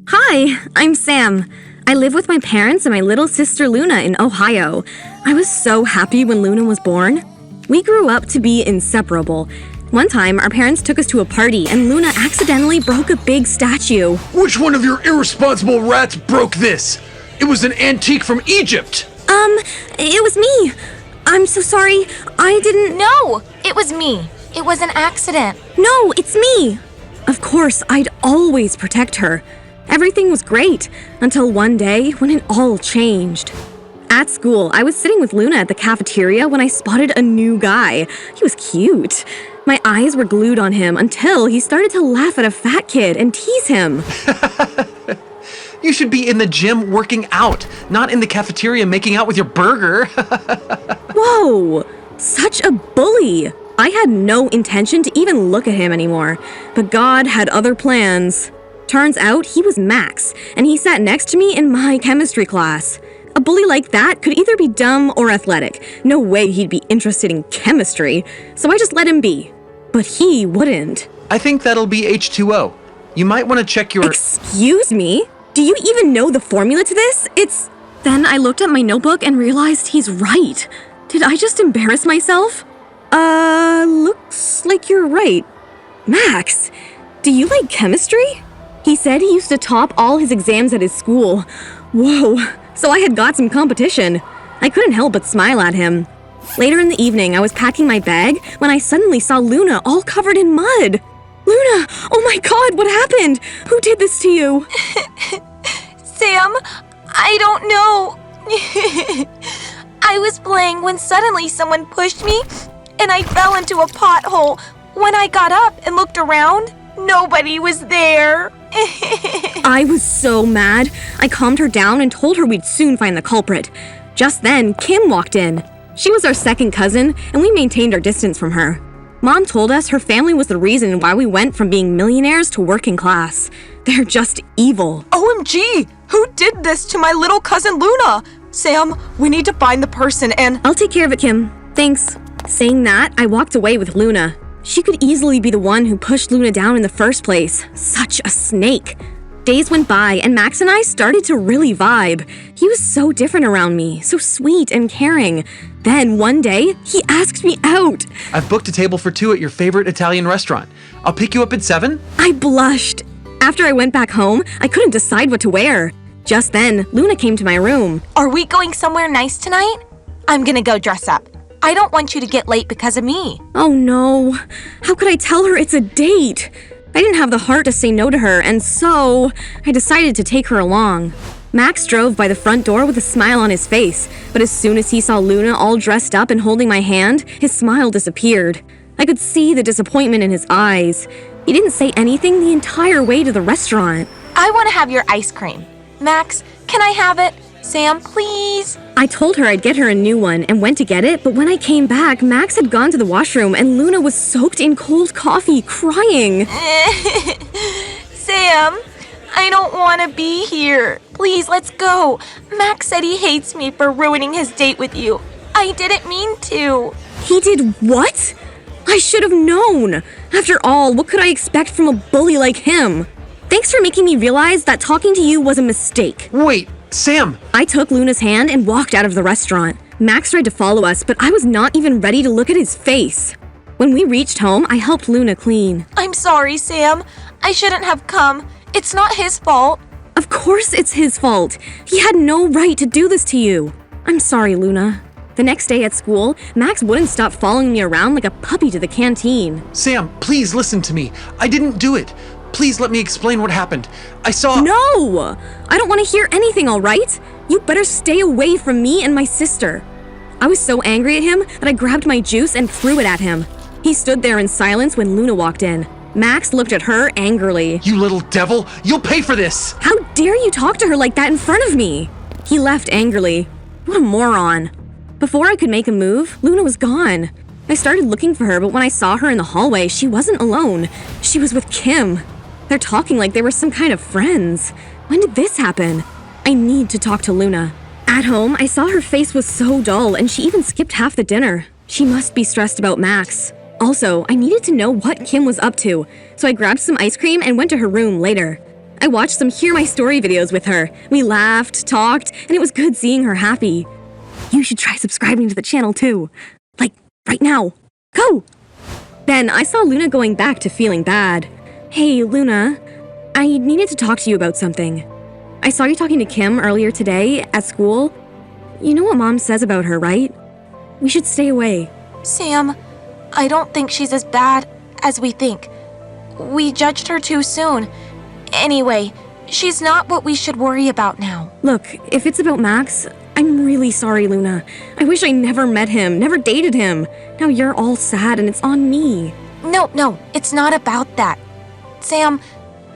Hi, I'm Sam. I live with my parents and my little sister Luna in Ohio. I was so happy when Luna was born. We grew up to be inseparable. One time, our parents took us to a party and Luna accidentally broke a big statue. Which one of your irresponsible rats broke this? It was an antique from Egypt! It was me. I'm so sorry. I didn't... No, it was me. It was an accident. No, it's me. Of course, I'd always protect her. Everything was great until one day when it all changed. At school, I was sitting with Luna at the cafeteria when I spotted a new guy. He was cute. My eyes were glued on him until he started to laugh at a fat kid and tease him. You should be in the gym working out, not in the cafeteria making out with your burger. Whoa, such a bully. I had no intention to even look at him anymore, but God had other plans. Turns out he was Max, and he sat next to me in my chemistry class. A bully like that could either be dumb or athletic. No way he'd be interested in chemistry, so I just let him be. But he wouldn't. I think that'll be H2O. You might want to check your... Excuse me? Do you even know the formula to this? Then I looked at my notebook and realized he's right. Did I just embarrass myself? Looks like you're right. Max, do you like chemistry? He said he used to top all his exams at his school. Whoa, so I had got some competition. I couldn't help but smile at him. Later in the evening, I was packing my bag when I suddenly saw Luna all covered in mud. Luna, oh my God, what happened? Who did this to you? Sam, I don't know. I was playing when suddenly someone pushed me and I fell into a pothole. When I got up and looked around, nobody was there. I was so mad. I calmed her down and told her we'd soon find the culprit. Just then, Kim walked in. She was our second cousin, and we maintained our distance from her. Mom told us her family was the reason why we went from being millionaires to working class. They're just evil. OMG! Who did this to my little cousin Luna? Sam, we need to find the person and... I'll take care of it, Kim. Thanks. Saying that, I walked away with Luna. She could easily be the one who pushed Luna down in the first place. Such a snake. Days went by, and Max and I started to really vibe. He was so different around me, so sweet and caring. Then, one day, he asked me out. I've booked a table for 2 at your favorite Italian restaurant. I'll pick you up at 7. I blushed. After I went back home, I couldn't decide what to wear. Just then, Luna came to my room. Are we going somewhere nice tonight? I'm gonna go dress up. I don't want you to get late because of me. Oh no. How could I tell her it's a date? I didn't have the heart to say no to her, and so I decided to take her along. Max drove by the front door with a smile on his face, but as soon as he saw Luna all dressed up and holding my hand, his smile disappeared. I could see the disappointment in his eyes. He didn't say anything the entire way to the restaurant. I want to have your ice cream. Max, can I have it? Sam, please. I told her I'd get her a new one and went to get it, but when I came back, Max had gone to the washroom and Luna was soaked in cold coffee, crying. Sam, I don't want to be here. Please, let's go. Max said he hates me for ruining his date with you. I didn't mean to. He did what? I should have known. After all, what could I expect from a bully like him? Thanks for making me realize that talking to you was a mistake. Wait, Sam! I took Luna's hand and walked out of the restaurant. Max tried to follow us, but I was not even ready to look at his face. When we reached home, I helped Luna clean. I'm sorry, Sam. I shouldn't have come. It's not his fault. Of course it's his fault. He had no right to do this to you. I'm sorry, Luna. The next day at school, Max wouldn't stop following me around like a puppy to the canteen. Sam, please listen to me. I didn't do it. Please let me explain what happened. I saw... No! I don't want to hear anything, all right? You better stay away from me and my sister. I was so angry at him that I grabbed my juice and threw it at him. He stood there in silence when Luna walked in. Max looked at her angrily. You little devil! You'll pay for this! How dare you talk to her like that in front of me? He left angrily. What a moron. Before I could make a move, Luna was gone. I started looking for her, but when I saw her in the hallway, she wasn't alone. She was with Kim. They're talking like they were some kind of friends. When did this happen? I need to talk to Luna. At home, I saw her face was so dull, and she even skipped half the dinner. She must be stressed about Max. Also, I needed to know what Kim was up to, so I grabbed some ice cream and went to her room later. I watched some Hear My Story videos with her. We laughed, talked, and it was good seeing her happy. You should try subscribing to the channel too. Like, right now. Go! Then I saw Luna going back to feeling bad. Hey, Luna. I needed to talk to you about something. I saw you talking to Kim earlier today at school. You know what Mom says about her, right? We should stay away. Sam, I don't think she's as bad as we think. We judged her too soon. Anyway, she's not what we should worry about now. Look, if it's about Max, I'm really sorry, Luna. I wish I never met him, never dated him. Now you're all sad and it's on me. No, it's not about that. Sam,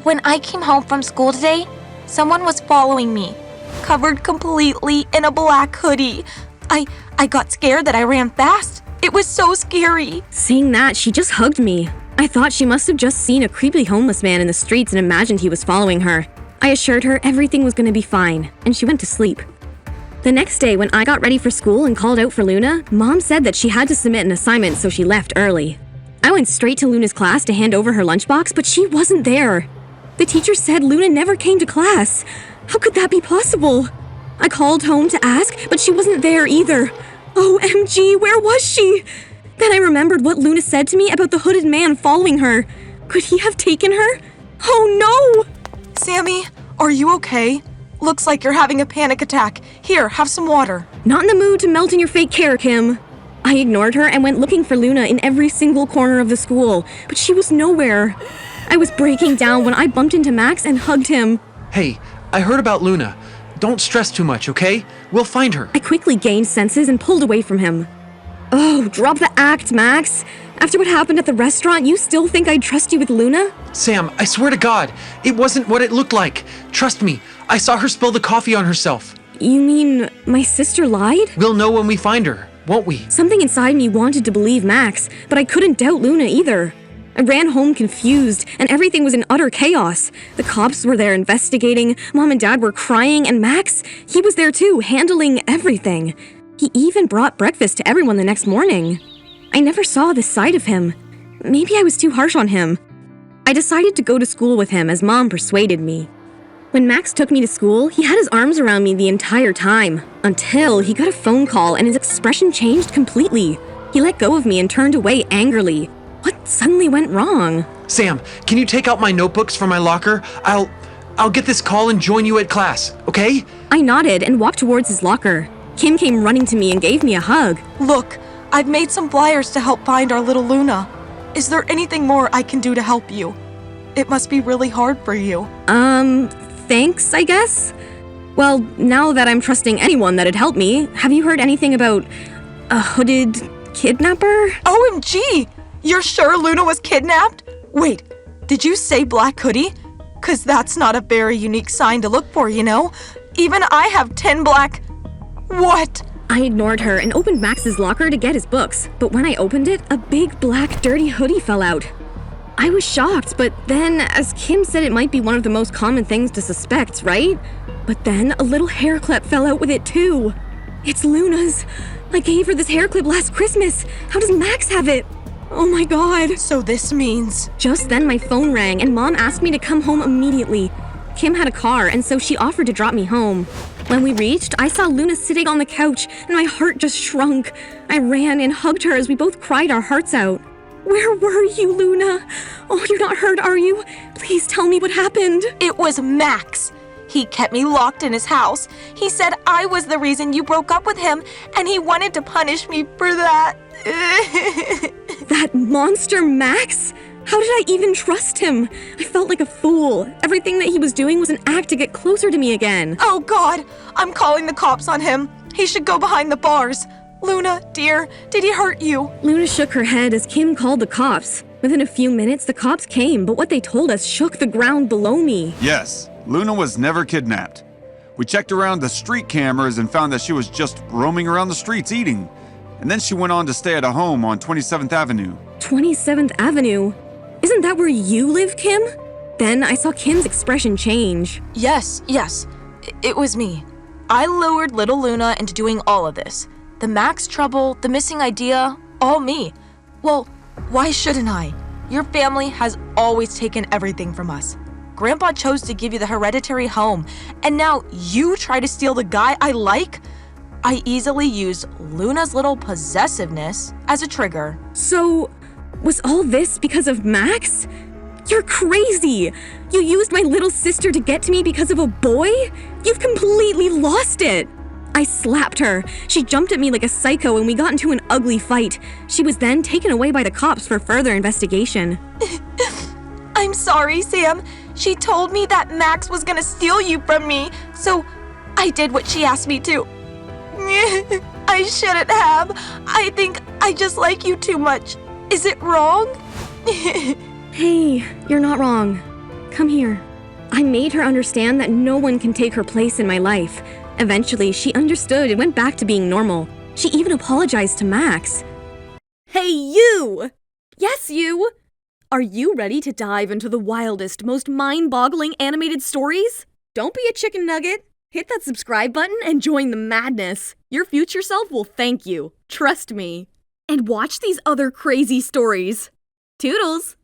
when I came home from school today, someone was following me, covered completely in a black hoodie. I got scared that I ran fast. It was so scary. Saying that, she just hugged me. I thought she must have just seen a creepy homeless man in the streets and imagined he was following her. I assured her everything was going to be fine, and she went to sleep. The next day, when I got ready for school and called out for Luna, Mom said that she had to submit an assignment, so she left early. I went straight to Luna's class to hand over her lunchbox, but she wasn't there. The teacher said Luna never came to class. How could that be possible? I called home to ask, but she wasn't there either. OMG, where was she? Then I remembered what Luna said to me about the hooded man following her. Could he have taken her? Oh no! Sammy, are you okay? Looks like you're having a panic attack. Here, have some water. Not in the mood to melt in your fake care, Kim. I ignored her and went looking for Luna in every single corner of the school, but she was nowhere. I was breaking down when I bumped into Max and hugged him. Hey, I heard about Luna. Don't stress too much, okay? We'll find her. I quickly gained senses and pulled away from him. Oh, drop the act, Max. After what happened at the restaurant, you still think I'd trust you with Luna? Sam, I swear to God, it wasn't what it looked like. Trust me, I saw her spill the coffee on herself. You mean my sister lied? We'll know when we find her, won't we? Something inside me wanted to believe Max, but I couldn't doubt Luna either. I ran home confused, and everything was in utter chaos. The cops were there investigating, Mom and Dad were crying, and Max, he was there too, handling everything. He even brought breakfast to everyone the next morning. I never saw this side of him. Maybe I was too harsh on him. I decided to go to school with him as Mom persuaded me. When Max took me to school, he had his arms around me the entire time, until he got a phone call and his expression changed completely. He let go of me and turned away angrily. What suddenly went wrong? Sam, can you take out my notebooks from my locker? I'll get this call and join you at class, okay? I nodded and walked towards his locker. Kim came running to me and gave me a hug. Look, I've made some flyers to help find our little Luna. Is there anything more I can do to help you? It must be really hard for you. Thanks, I guess? Well, now that I'm trusting anyone that'd help me, have you heard anything about a hooded kidnapper? OMG! You're sure Luna was kidnapped? Wait, did you say black hoodie? 'Cause that's not a very unique sign to look for, you know? Even I have 10 black... What? I ignored her and opened Max's locker to get his books, but when I opened it, a big black dirty hoodie fell out. I was shocked, but then, as Kim said, it might be one of the most common things to suspect, right? But then a little hair clip fell out with it too. It's Luna's. I gave her this hair clip last Christmas. How does Max have it? Oh my God. So this means... Just then my phone rang and Mom asked me to come home immediately. Kim had a car and so she offered to drop me home. When we reached, I saw Luna sitting on the couch and my heart just shrunk. I ran and hugged her as we both cried our hearts out. Where were you, Luna? Oh, you're not hurt, are you? Please tell me what happened. It was Max. He kept me locked in his house. He said I was the reason you broke up with him, and he wanted to punish me for that. That monster Max? How did I even trust him? I felt like a fool. Everything that he was doing was an act to get closer to me again. Oh God, I'm calling the cops on him. He should go behind the bars. Luna, dear, did he hurt you? Luna shook her head as Kim called the cops. Within a few minutes, the cops came, but what they told us shook the ground below me. Yes, Luna was never kidnapped. We checked around the street cameras and found that she was just roaming around the streets eating. And then she went on to stay at a home on 27th Avenue. 27th Avenue? Isn't that where you live, Kim? Then I saw Kim's expression change. Yes, it was me. I lured little Luna into doing all of this. The Max trouble, the missing idea, all me. Well, why shouldn't I? Your family has always taken everything from us. Grandpa chose to give you the hereditary home, and now you try to steal the guy I like? I easily used Luna's little possessiveness as a trigger. So, was all this because of Max? You're crazy! You used my little sister to get to me because of a boy? You've completely lost it! I slapped her. She jumped at me like a psycho and we got into an ugly fight. She was then taken away by the cops for further investigation. I'm sorry, Sam. She told me that Max was gonna steal you from me, so I did what she asked me to. I shouldn't have. I think I just like you too much. Is it wrong? Hey, you're not wrong. Come here. I made her understand that no one can take her place in my life. Eventually, she understood and went back to being normal. She even apologized to Max. Hey, you! Yes, you! Are you ready to dive into the wildest, most mind-boggling animated stories? Don't be a chicken nugget. Hit that subscribe button and join the madness. Your future self will thank you. Trust me. And watch these other crazy stories. Toodles!